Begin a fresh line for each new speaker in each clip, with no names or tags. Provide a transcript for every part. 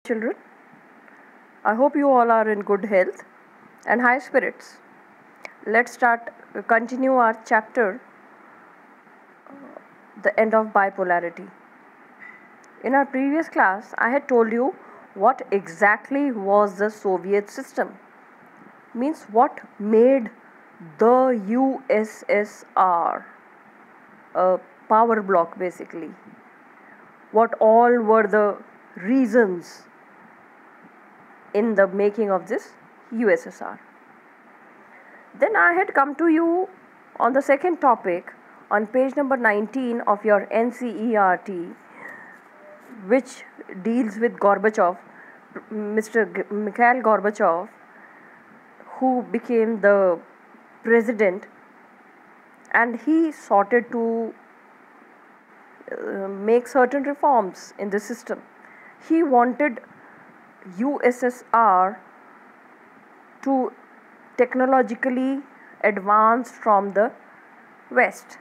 Children, I hope you all are in good health and high spirits. Let's continue our chapter, The End of Bipolarity. In our previous class, I had told you what exactly was the Soviet system, means what made the USSR a power bloc basically. What all were the reasons in the making of this USSR. Then I had come to you on the second topic on page number 19 of your NCERT, which deals with Gorbachev, Mikhail Gorbachev, who became the president, and he sought to make certain reforms in the system. He wanted USSR to technologically advance from the West.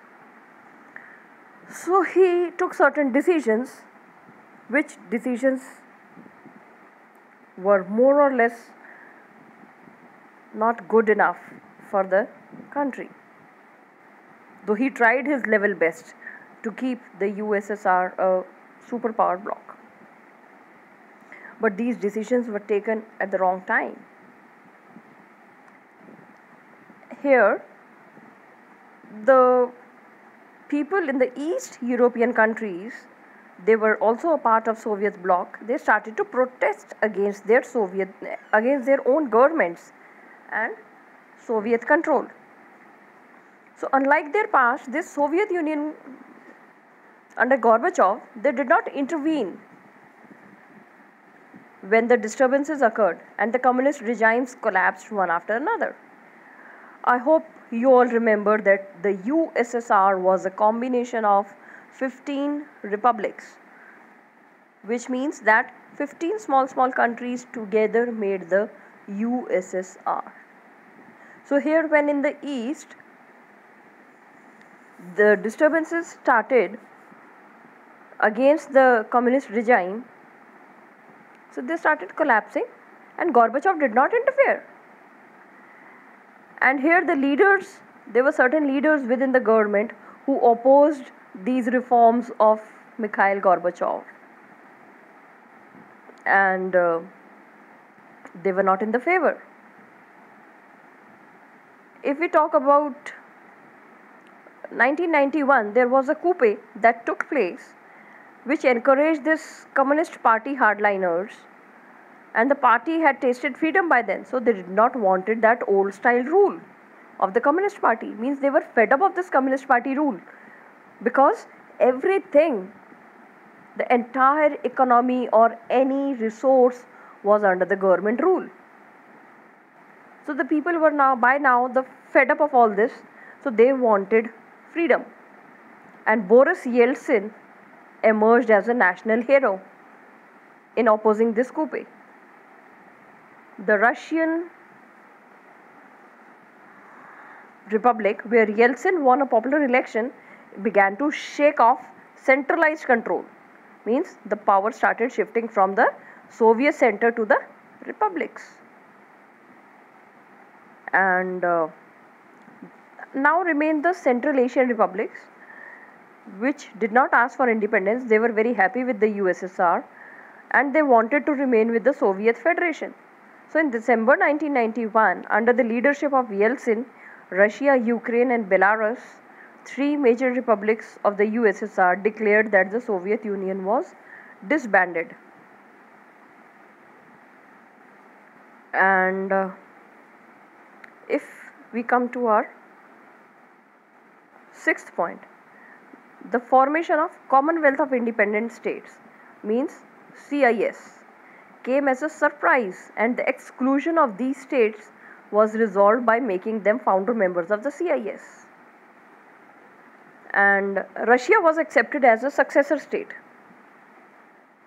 So he took certain decisions, which decisions were more or less not good enough for the country. Though he tried his level best to keep the USSR a superpower bloc. But these decisions were taken at the wrong time. Here, the people in the East European countries, they were also a part of Soviet bloc. They started to protest against their own governments and Soviet control. So unlike their past, this Soviet Union under Gorbachev, they did not intervene when the disturbances occurred and the communist regimes collapsed one after another. I hope you all remember that the USSR was a combination of 15 republics, which means that 15 small countries together made the USSR. So here, when in the East the disturbances started against the communist regime, so they started collapsing and Gorbachev did not interfere. And here there were certain leaders within the government who opposed these reforms of Mikhail Gorbachev. And they were not in the favor. If we talk about 1991, there was a coup that took place which encouraged this Communist Party hardliners, and the party had tasted freedom by then, so they did not wanted that old style rule of the Communist Party. Means they were fed up of this Communist Party rule, because everything, the entire economy or any resource was under the government rule. So the people were by now fed up of all this, so they wanted freedom. And Boris Yeltsin emerged as a national hero in opposing this coup. The Russian Republic, where Yeltsin won a popular election, began to shake off centralized control. Means the power started shifting from the Soviet center to the republics. And now remain the Central Asian republics, which did not ask for independence. They were very happy with the USSR and they wanted to remain with the Soviet Federation. So in December 1991, under the leadership of Yeltsin, Russia, Ukraine and Belarus, three major republics of the USSR, declared that the Soviet Union was disbanded. And if we come to our sixth point, the formation of Commonwealth of Independent States, means CIS, came as a surprise, and the exclusion of these states was resolved by making them founder members of the CIS. And Russia was accepted as a successor state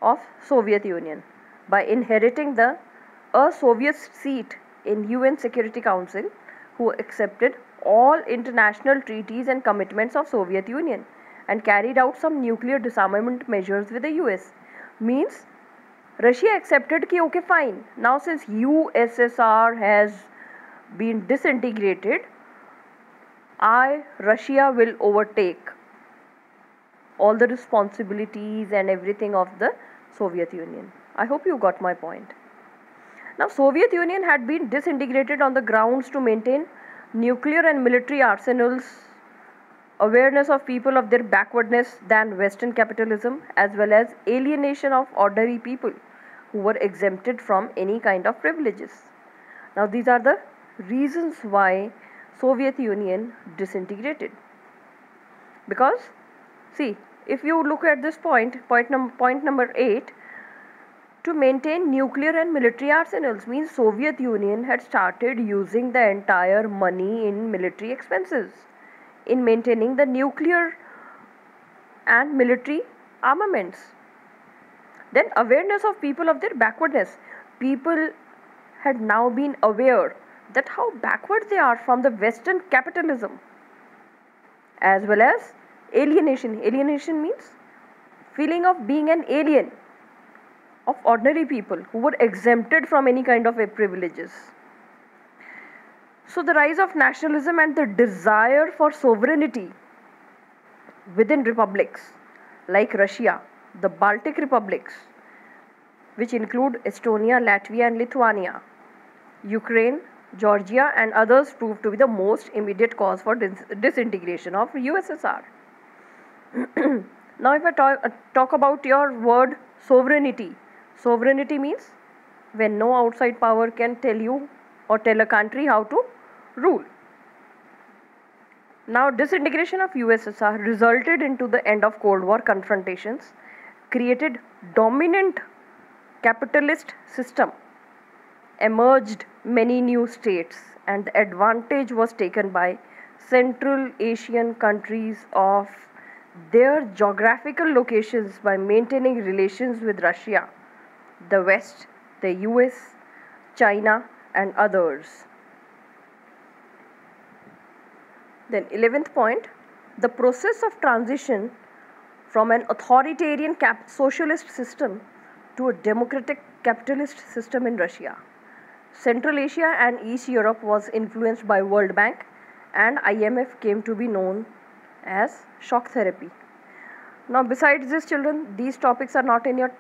of Soviet Union by inheriting a Soviet seat in UN Security Council, who accepted all international treaties and commitments of Soviet Union and carried out some nuclear disarmament measures with the US. Means Russia accepted कि okay fine, now since USSR has been disintegrated, Russia will overtake all the responsibilities and everything of the Soviet Union. I hope you got my point. Now, Soviet Union had been disintegrated on the grounds to maintain nuclear and military arsenals, awareness of people of their backwardness than Western capitalism, as well as alienation of ordinary people who were exempted from any kind of privileges. Now, these are the reasons why Soviet Union disintegrated. Because, see, if you look at this point number 8, to maintain nuclear and military arsenals means Soviet Union had started using the entire money in military expenses in maintaining the nuclear and military armaments. Then awareness of people of their backwardness. People had now been aware that how backward they are from the Western capitalism, as well as alienation. Alienation means feeling of being an alien of ordinary people who were exempted from any kind of privileges. So the rise of nationalism and the desire for sovereignty within republics like Russia, the Baltic republics, which include Estonia, Latvia and Lithuania, Ukraine, Georgia and others, proved to be the most immediate cause for disintegration of USSR. Now if I talk about your word sovereignty. Sovereignty means when no outside power can tell you or tell a country how to rule. Now disintegration of USSR resulted into the end of Cold War confrontations, created dominant capitalist system, emerged many new states, and the advantage was taken by Central Asian countries of their geographical locations by maintaining relations with Russia, the West, the US, China and others. Then 11th point, the process of transition from an authoritarian socialist system to a democratic capitalist system in Russia. Central Asia and East Europe was influenced by World Bank and IMF came to be known as shock therapy. Now besides this children, these topics are not in your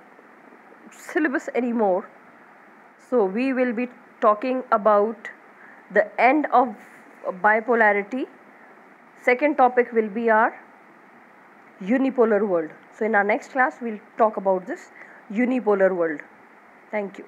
syllabus anymore. So we will be talking about the end of bipolarity. Second topic will be our unipolar world. So in our next class we'll talk about this unipolar world. Thank you.